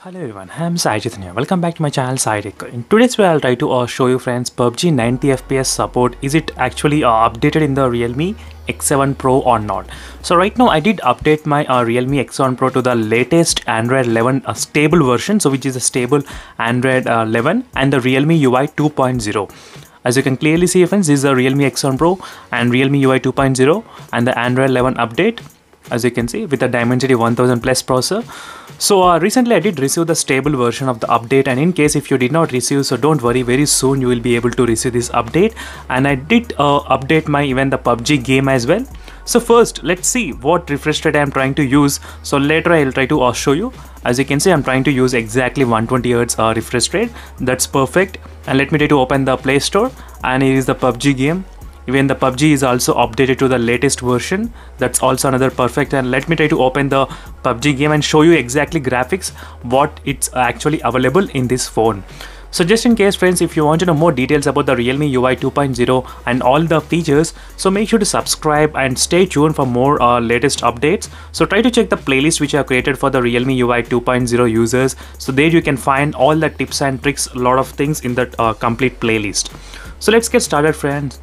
Hello everyone, I am Sai Chaitanya. Welcome back to my channel Sai Tech. In today's video, I'll try to show you friends PUBG 90 FPS support. Is it actually updated in the Realme X7 Pro or not? So right now I did update my Realme X7 Pro to the latest Android 11 stable version, so which is a stable Android 11 and the Realme UI 2.0. As you can clearly see friends, this is the Realme X7 Pro and Realme UI 2.0 and the Android 11 update, as you can see, with the Dimensity 1000 Plus processor. So recently I did receive the stable version of the update, and in case if you did not receive, so don't worry, very soon you will be able to receive this update. And I did update my even the PUBG game as well. So first let's see what refresh rate I am trying to use. So later I will try to show you. As you can see, I'm trying to use exactly 120 Hz refresh rate. That's perfect. And let me try to open the Play Store, and here is the PUBG game. Even the PUBG is also updated to the latest version. That's also another perfect. And let me try to open the PUBG game and show you exactly graphics, what it's actually available in this phone. So just in case friends, if you want to know more details about the Realme UI 2.0 and all the features, so make sure to subscribe and stay tuned for more latest updates. So try to check the playlist which I have created for the Realme UI 2.0 users. So there you can find all the tips and tricks, a lot of things in that complete playlist. So let's get started friends.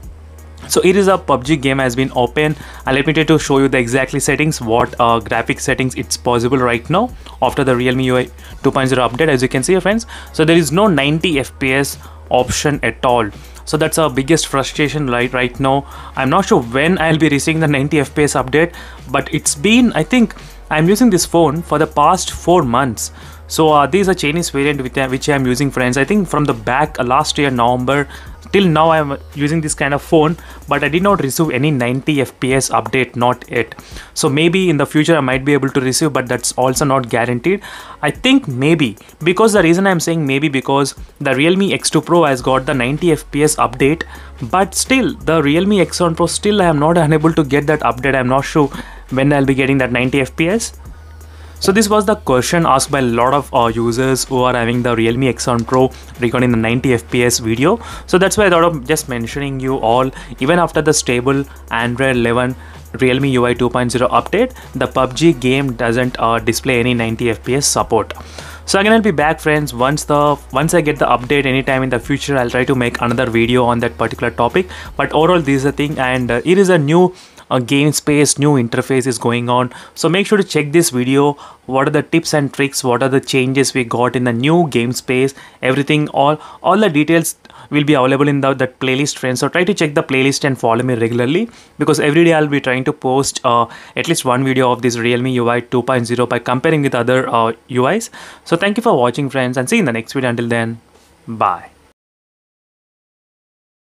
So here is a PUBG game has been open, and let me try to show you the exactly settings, what graphic settings it's possible right now after the Realme UI 2.0 update. As you can see friends, so there is no 90 FPS option at all. So that's our biggest frustration right now. I'm not sure when I'll be receiving the 90 FPS update, but it's been, I think I'm using this phone for the past 4 months. So this is a Chinese variant which I'm using friends. I think from the back last year November till now I'm using this kind of phone, but I did not receive any 90 FPS update, not yet. So maybe in the future I might be able to receive, but that's also not guaranteed. I think maybe, because the reason I'm saying maybe because the Realme X2 Pro has got the 90 FPS update, but still the Realme X1 Pro still I am not unable to get that update. I'm not sure when I'll be getting that 90 FPS. So this was the question asked by a lot of users who are having the Realme X7 Pro regarding the 90 FPS video. So that's why I thought of just mentioning you all. Even after the stable Android 11 Realme UI 2.0 update, the PUBG game doesn't display any 90 FPS support. So again, I'll be back friends once I get the update anytime in the future. I'll try to make another video on that particular topic. But overall, this is the thing, and it is a new game space, new interface is going on. So make sure to check this video. What are the tips and tricks, what are the changes we got in the new game space, everything, all the details will be available in that playlist friends. So try to check the playlist and follow me regularly, because every day I'll be trying to post at least one video of this Realme UI 2.0 by comparing with other UIs. So thank you for watching friends, and see you in the next video. Until then, bye.